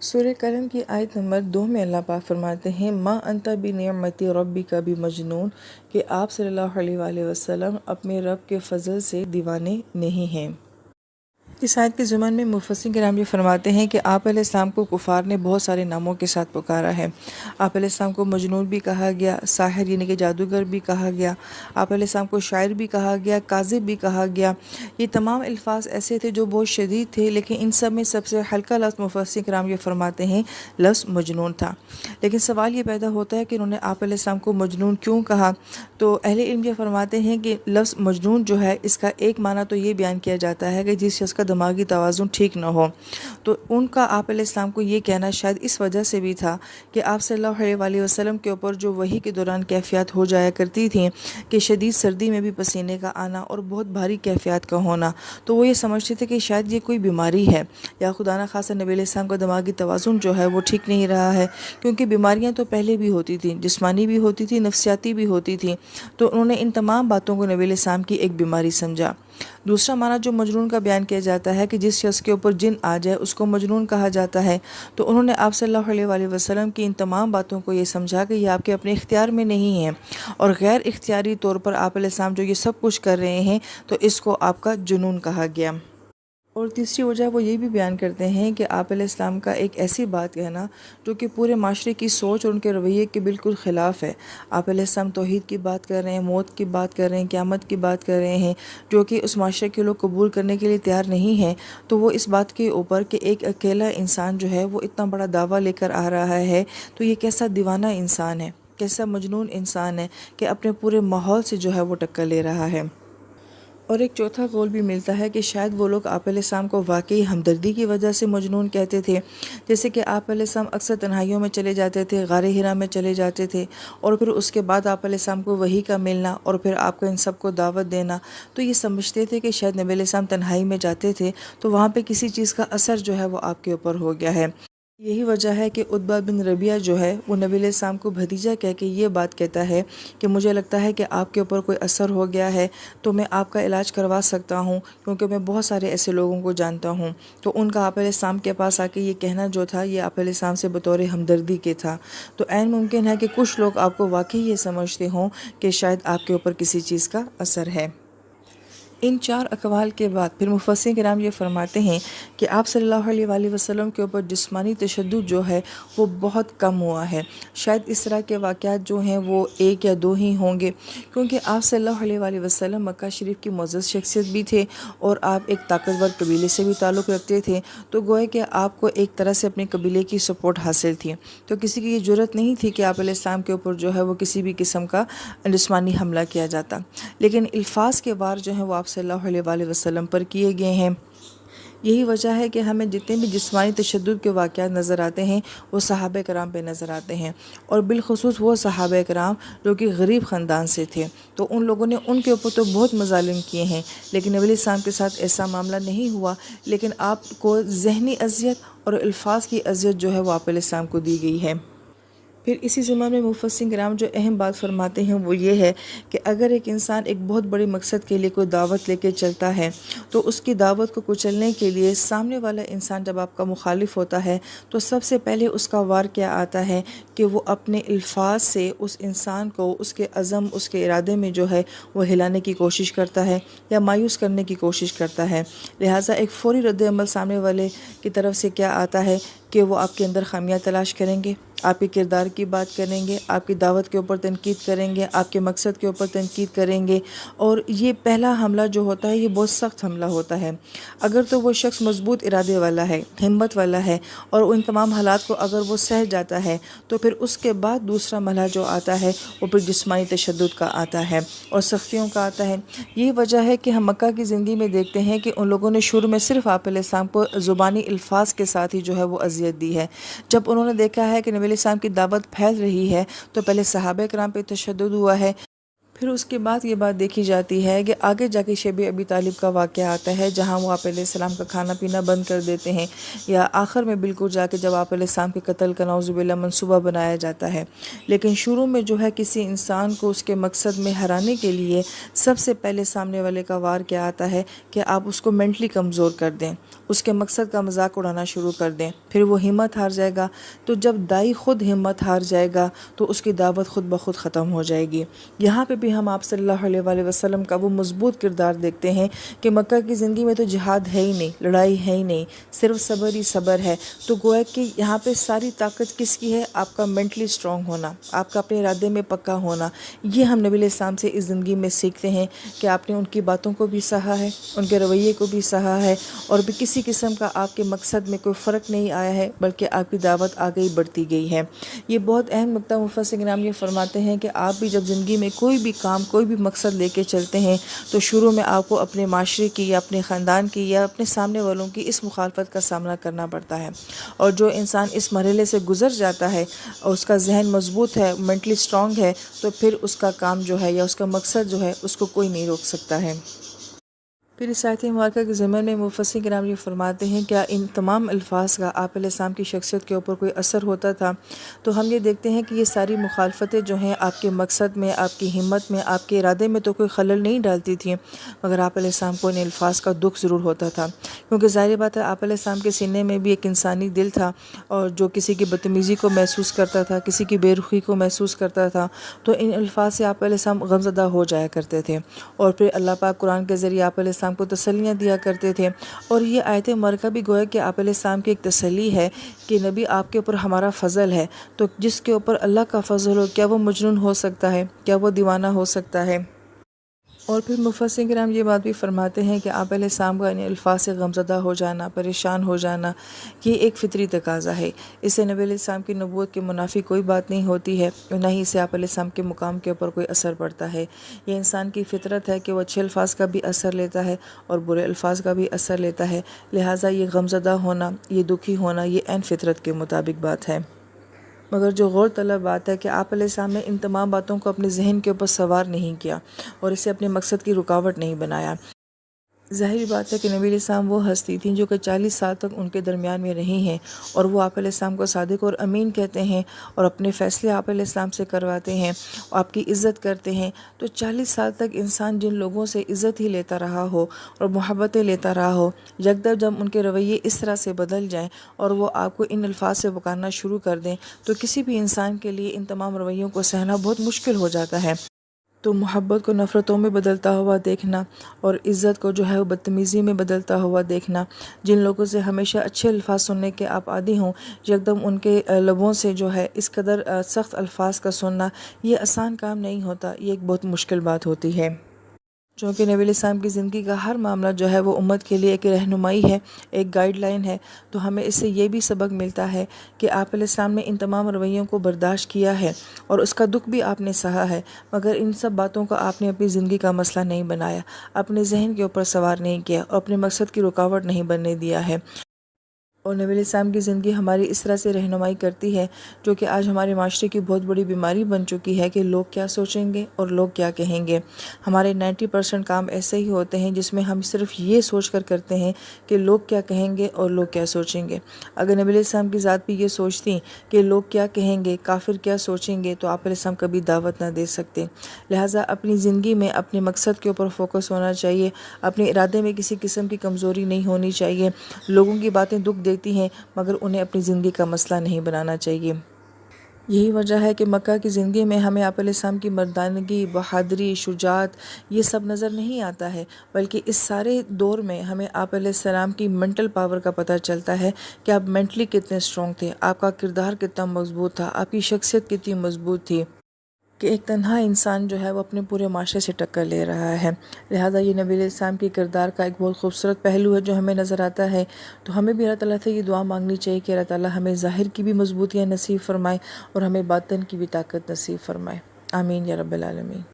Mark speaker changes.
Speaker 1: سورہ قلم کی آیت نمبر 2 میں اللہ پاک فرماتے ہیں ما انت بنعمت ربک بمجنون کہ آپ صلی اللہ علیہ وآلہ وسلم اپنے رب کے فضل سے دیوانے نہیں ہیں۔ اس آیت کے ضمن میں مفسرین کرام یہ فرماتے ہیں کہ آپ علیہ السلام کو کفار نے بہت سارے ناموں کے ساتھ پکارا ہے۔ آپ علیہ السلام کو مجنون بھی کہا گیا، ساحر یعنی کہ جادوگر بھی کہا گیا، آپ علیہ السلام کو شاعر بھی کہا گیا، کاذب بھی کہا گیا۔ یہ تمام الفاظ ایسے تھے جو بہت شدید تھے، لیکن ان سب میں سب سے ہلکا لفظ مفسرین کرام یہ فرماتے ہیں لفظ مجنون تھا۔ لیکن سوال یہ پیدا ہوتا ہے کہ انہوں نے آپ علیہ السلام کو مجنون کیوں کہا؟ تو اہل علم یہ فرماتے ہیں کہ لفظ مجنون جو ہے اس کا ایک معنی تو یہ بیان کیا جاتا ہے کہ جس شخص کا دماغی توازن ٹھیک نہ ہو، تو ان کا آپ علیہ السلام کو یہ کہنا شاید اس وجہ سے بھی تھا کہ آپ صلی اللہ علیہ وآلہ وسلم کے اوپر جو وحی کے دوران کیفیات ہو جایا کرتی تھیں کہ شدید سردی میں بھی پسینے کا آنا اور بہت بھاری کیفیات کا ہونا، تو وہ یہ سمجھتے تھے کہ شاید یہ کوئی بیماری ہے یا خدا نہ خاصہ نبی علیہ السلام کا دماغی توازن جو ہے وہ ٹھیک نہیں رہا ہے، کیونکہ بیماریاں تو پہلے بھی ہوتی تھیں، جسمانی بھی ہوتی تھی، نفسیاتی بھی ہوتی تھیں، تو انہوں نے ان تمام باتوں کو نبی علیہ السلام کی ایک بیماری سمجھا۔ دوسرا معنی جو مجنون کا بیان کیا جاتا ہے کہ جس شخص کے اوپر جن آ جائے اس کو مجنون کہا جاتا ہے، تو انہوں نے آپ صلی اللہ علیہ وآلہ وسلم کی ان تمام باتوں کو یہ سمجھا کہ یہ آپ کے اپنے اختیار میں نہیں ہیں، اور غیر اختیاری طور پر آپ علیہ السلام جو یہ سب کچھ کر رہے ہیں تو اس کو آپ کا جنون کہا گیا۔ اور تیسری وجہ وہ یہ بھی بیان کرتے ہیں کہ آپ علیہ السلام کا ایک ایسی بات کہنا جو کہ پورے معاشرے کی سوچ اور ان کے رویے کے بالکل خلاف ہے۔ آپ علیہ السلام توحید کی بات کر رہے ہیں، موت کی بات کر رہے ہیں، قیامت کی بات کر رہے ہیں، جو کہ اس معاشرے کے لوگ قبول کرنے کے لیے تیار نہیں ہیں، تو وہ اس بات کے اوپر کہ ایک اکیلا انسان جو ہے وہ اتنا بڑا دعویٰ لے کر آ رہا ہے، تو یہ کیسا دیوانہ انسان ہے، کیسا مجنون انسان ہے کہ اپنے پورے ماحول سے جو ہے وہ ٹکر لے رہا ہے۔ اور ایک چوتھا قول بھی ملتا ہے کہ شاید وہ لوگ آپ علیہ السلام کو واقعی ہمدردی کی وجہ سے مجنون کہتے تھے، جیسے کہ آپ علیہ السلام اکثر تنہائیوں میں چلے جاتے تھے، غار حرا میں چلے جاتے تھے، اور پھر اس کے بعد آپ علیہ السلام کو وحی کا ملنا اور پھر آپ کا ان سب کو دعوت دینا، تو یہ سمجھتے تھے کہ شاید نبی علیہ السلام تنہائی میں جاتے تھے تو وہاں پہ کسی چیز کا اثر جو ہے وہ آپ کے اوپر ہو گیا ہے۔ یہی وجہ ہے کہ عتبہ بن ربیعہ جو ہے وہ نبی علیہ السلام کو بھتیجا کہہ کے یہ بات کہتا ہے کہ مجھے لگتا ہے کہ آپ کے اوپر کوئی اثر ہو گیا ہے تو میں آپ کا علاج کروا سکتا ہوں، کیونکہ میں بہت سارے ایسے لوگوں کو جانتا ہوں۔ تو ان کا آپ علیہ السلام کے پاس آ کے یہ کہنا جو تھا یہ آپ علیہ السلام سے بطور ہمدردی کے تھا۔ تو عین ممکن ہے کہ کچھ لوگ آپ کو واقعی یہ سمجھتے ہوں کہ شاید آپ کے اوپر کسی چیز کا اثر ہے۔ ان چار اقوال کے بعد پھر مفسرین کرام یہ فرماتے ہیں کہ آپ صلی اللہ علیہ وآلہ وسلم کے اوپر جسمانی تشدد جو ہے وہ بہت کم ہوا ہے۔ شاید اس طرح کے واقعات جو ہیں وہ ایک یا دو ہی ہوں گے، کیونکہ آپ صلی اللہ علیہ وآلہ وسلم مکہ شریف کی معزز شخصیت بھی تھے اور آپ ایک طاقتور قبیلے سے بھی تعلق رکھتے تھے، تو گویا کہ آپ کو ایک طرح سے اپنے قبیلے کی سپورٹ حاصل تھی، تو کسی کی یہ جرت نہیں تھی کہ آپ علیہ السلام کے اوپر جو ہے وہ کسی بھی قسم کا جسمانی حملہ کیا جاتا، لیکن الفاظ کے وار جو ہیں وہ آپ صلی اللہ علیہ وآلہ وسلم پر کیے گئے ہیں۔ یہی وجہ ہے کہ ہمیں جتنے بھی جسمانی تشدد کے واقعات نظر آتے ہیں وہ صحابہ کرام پہ نظر آتے ہیں، اور بالخصوص وہ صحابہ کرام جو کہ غریب خاندان سے تھے، تو ان لوگوں نے ان کے اوپر تو بہت مظالم کیے ہیں، لیکن نبی علیہ السلام کے ساتھ ایسا معاملہ نہیں ہوا، لیکن آپ کو ذہنی اذیت اور الفاظ کی اذیت جو ہے وہ آپ علیہ السلام کو دی گئی ہے۔ پھر اسی زمان میں مفسرین کرام جو اہم بات فرماتے ہیں وہ یہ ہے کہ اگر ایک انسان ایک بہت بڑے مقصد کے لیے کوئی دعوت لے کے چلتا ہے تو اس کی دعوت کو کچلنے کے لیے سامنے والا انسان جب آپ کا مخالف ہوتا ہے تو سب سے پہلے اس کا وار کیا آتا ہے کہ وہ اپنے الفاظ سے اس انسان کو اس کے عزم، اس کے ارادے میں جو ہے وہ ہلانے کی کوشش کرتا ہے یا مایوس کرنے کی کوشش کرتا ہے۔ لہٰذا ایک فوری رد عمل سامنے والے کی طرف سے کیا آتا ہے کہ وہ آپ کے اندر خامیاں تلاش کریں گے، آپ کے کردار کی بات کریں گے، آپ کی دعوت کے اوپر تنقید کریں گے، آپ کے مقصد کے اوپر تنقید کریں گے، اور یہ پہلا حملہ جو ہوتا ہے یہ بہت سخت حملہ ہوتا ہے۔ اگر تو وہ شخص مضبوط ارادے والا ہے، ہمت والا ہے، اور ان تمام حالات کو اگر وہ سہ جاتا ہے تو پھر اس کے بعد دوسرا مرحلہ جو آتا ہے وہ پھر جسمانی تشدد کا آتا ہے اور سختیوں کا آتا ہے۔ یہی وجہ ہے کہ ہم مکہ کی زندگی میں دیکھتے ہیں کہ ان لوگوں نے شروع میں صرف آپ علیہ السلام کو زبانی الفاظ کے ساتھ ہی جو ہے وہ اذیت دی ہے۔ جب انہوں نے دیکھا ہے کہ نبی علیہ السلام کی دعوت پھیل رہی ہے تو پہلے صحابہ کرام پہ تشدد ہوا ہے، پھر اس کے بعد یہ بات دیکھی جاتی ہے کہ آگے جا کے شیب ابی طالب کا واقعہ آتا ہے جہاں وہ آپ علیہ السلام کا کھانا پینا بند کر دیتے ہیں، یا آخر میں بالکل جا کے جب آپ علیہ السلام کے قتل کا نعوذ باللہ منصوبہ بنایا جاتا ہے۔ لیکن شروع میں جو ہے کسی انسان کو اس کے مقصد میں ہرانے کے لیے سب سے پہلے سامنے والے کا وار کیا آتا ہے کہ آپ اس کو مینٹلی کمزور کر دیں، اس کے مقصد کا مذاق اڑانا شروع کر دیں، پھر وہ ہمت ہار جائے گا۔ تو جب دائی خود ہمت ہار جائے گا تو اس کی دعوت خود بخود ختم ہو جائے گی۔ یہاں پہ بھی ہم آپ صلی اللہ علیہ وآلہ وسلم کا وہ مضبوط کردار دیکھتے ہیں کہ مکہ کی زندگی میں تو جہاد ہے ہی نہیں، لڑائی ہے ہی نہیں، صرف صبر ہی صبر ہے۔ تو گویا کہ یہاں پہ ساری طاقت کس کی ہے؟ آپ کا مینٹلی اسٹرانگ ہونا، آپ کا اپنے ارادے میں پکا ہونا۔ یہ ہم نبی علیہ السلام سے اس زندگی میں سیکھتے ہیں کہ آپ نے ان کی باتوں کو بھی سہا ہے، ان کے رویے کو بھی سہا ہے، اور بھی کسی قسم کا آپ کے مقصد میں کوئی فرق نہیں آیا ہے، بلکہ آپ کی دعوت آگے بڑھتی گئی ہے۔ یہ بہت اہم نکتہ مفسر کرام یہ فرماتے ہیں کہ آپ بھی جب زندگی میں کوئی بھی کام، کوئی بھی مقصد لے کے چلتے ہیں تو شروع میں آپ کو اپنے معاشرے کی یا اپنے خاندان کی یا اپنے سامنے والوں کی اس مخالفت کا سامنا کرنا پڑتا ہے، اور جو انسان اس مرحلے سے گزر جاتا ہے اور اس کا ذہن مضبوط ہے، مینٹلی اسٹرانگ ہے، تو پھر اس کا کام جو ہے یا اس کا مقصد جو ہے اس کو کوئی نہیں روک سکتا ہے۔ پھر اس آیت مبارکہ کے ضمن میں مفسرین کرام یہ فرماتے ہیں کیا ان تمام الفاظ کا آپ علیہ السلام کی شخصیت کے اوپر کوئی اثر ہوتا تھا؟ تو ہم یہ دیکھتے ہیں کہ یہ ساری مخالفتیں جو ہیں آپ کے مقصد میں، آپ کی ہمت میں، آپ کے ارادے میں تو کوئی خلل نہیں ڈالتی تھیں، مگر آپ علیہ السلام کو ان الفاظ کا دکھ ضرور ہوتا تھا، کیونکہ ظاہر بات ہے آپ علیہ السلام کے سینے میں بھی ایک انسانی دل تھا، اور جو کسی کی بدتمیزی کو محسوس کرتا تھا، کسی کی بے رخی کو محسوس کرتا تھا، تو ان الفاظ سے آپ علیہ السلام غمزدہ ہو جایا کرتے تھے، اور پھر اللہ پاک قرآن کے ذریعے آپ علیہ السلام کو تسلیاں دیا کرتے تھے۔ اور یہ آیت مبارکہ بھی گویا کہ آپ علیہ السلام کی ایک تسلی ہے کہ نبی آپ کے اوپر ہمارا فضل ہے، تو جس کے اوپر اللہ کا فضل ہو کیا وہ مجنون ہو سکتا ہے؟ کیا وہ دیوانہ ہو سکتا ہے؟ اور پھر مفسرین کرام یہ بات بھی فرماتے ہیں کہ آپ علیہ السلام کا ان الفاظ سے غمزدہ ہو جانا، پریشان ہو جانا، یہ ایک فطری تقاضا ہے۔ اس سے نبی علیہ السلام کی نبوت کے منافی کوئی بات نہیں ہوتی ہے، نہ ہی اسے آپ علیہ السلام کے مقام کے اوپر کوئی اثر پڑتا ہے۔ یہ انسان کی فطرت ہے کہ وہ اچھے الفاظ کا بھی اثر لیتا ہے اور برے الفاظ کا بھی اثر لیتا ہے، لہٰذا یہ غمزدہ ہونا، یہ دکھی ہونا، یہ عین فطرت کے مطابق بات ہے۔ مگر جو غور طلب بات ہے کہ آپ علیہ السلام نے ان تمام باتوں کو اپنے ذہن کے اوپر سوار نہیں کیا اور اسے اپنے مقصد کی رکاوٹ نہیں بنایا۔ ظاہری بات ہے کہ نبی علیہ السلام وہ ہستی تھیں جو کہ 40 سال تک ان کے درمیان میں رہی ہیں، اور وہ آپ علیہ السلام کو صادق اور امین کہتے ہیں، اور اپنے فیصلے آپ علیہ السلام سے کرواتے ہیں، اور آپ کی عزت کرتے ہیں۔ تو 40 سال تک انسان جن لوگوں سے عزت ہی لیتا رہا ہو اور محبتیں لیتا رہا ہو، یکدم جب ان کے رویے اس طرح سے بدل جائیں اور وہ آپ کو ان الفاظ سے پکارنا شروع کر دیں، تو کسی بھی انسان کے لیے ان تمام رویوں کو سہنا بہت مشکل ہو جاتا ہے۔ تو محبت کو نفرتوں میں بدلتا ہوا دیکھنا، اور عزت کو جو ہے وہ بدتمیزی میں بدلتا ہوا دیکھنا، جن لوگوں سے ہمیشہ اچھے الفاظ سننے کے آپ عادی ہوں، یکدم ان کے لبوں سے جو ہے اس قدر سخت الفاظ کا سننا، یہ آسان کام نہیں ہوتا، یہ ایک بہت مشکل بات ہوتی ہے۔ چونکہ نبی علیہ السلام کی زندگی کا ہر معاملہ جو ہے وہ امت کے لیے ایک رہنمائی ہے، ایک گائیڈ لائن ہے، تو ہمیں اس سے یہ بھی سبق ملتا ہے کہ آپ علیہ السلام نے ان تمام رویوں کو برداشت کیا ہے اور اس کا دکھ بھی آپ نے سہا ہے، مگر ان سب باتوں کو آپ نے اپنی زندگی کا مسئلہ نہیں بنایا، اپنے ذہن کے اوپر سوار نہیں کیا اور اپنے مقصد کی رکاوٹ نہیں بننے دیا ہے۔ اور نبی علیہ السلام کی زندگی ہماری اس طرح سے رہنمائی کرتی ہے، جو کہ آج ہمارے معاشرے کی بہت بڑی بیماری بن چکی ہے کہ لوگ کیا سوچیں گے اور لوگ کیا کہیں گے۔ ہمارے 90% کام ایسے ہی ہوتے ہیں جس میں ہم صرف یہ سوچ کر کرتے ہیں کہ لوگ کیا کہیں گے اور لوگ کیا سوچیں گے۔ اگر نبی علیہ السلام کی ذات بھی یہ سوچتی کہ لوگ کیا کہیں گے، کافر کیا سوچیں گے، تو آپ علیہ السلام کبھی دعوت نہ دے سکتے۔ لہٰذا اپنی زندگی میں اپنے مقصد کے اوپر فوکس ہونا چاہیے، اپنے ارادے میں کسی قسم کی کمزوری نہیں ہونی چاہیے۔ لوگوں کی باتیں دکھ دیتی ہیں، مگر انہیں اپنی زندگی کا مسئلہ نہیں بنانا چاہیے۔ یہی وجہ ہے کہ مکہ کی زندگی میں ہمیں آپ علیہ السلام کی مردانگی، بہادری، شجاعت، یہ سب نظر نہیں آتا ہے، بلکہ اس سارے دور میں ہمیں آپ علیہ السلام کی منٹل پاور کا پتہ چلتا ہے کہ آپ منٹلی کتنے اسٹرانگ تھے، آپ کا کردار کتنا مضبوط تھا، آپ کی شخصیت کتنی مضبوط تھی، کہ ایک تنہا انسان جو ہے وہ اپنے پورے معاشرے سے ٹکر لے رہا ہے۔ لہٰذا یہ نبی علیہ السلام کی کردار کا ایک بہت خوبصورت پہلو ہے جو ہمیں نظر آتا ہے۔ تو ہمیں بھی اللہ تعالیٰ سے یہ دعا مانگنی چاہیے کہ اللہ تعالیٰ ہمیں ظاہر کی بھی مضبوطیاں نصیب فرمائے اور ہمیں باطن کی بھی طاقت نصیب فرمائے۔ آمین یا رب العالمین۔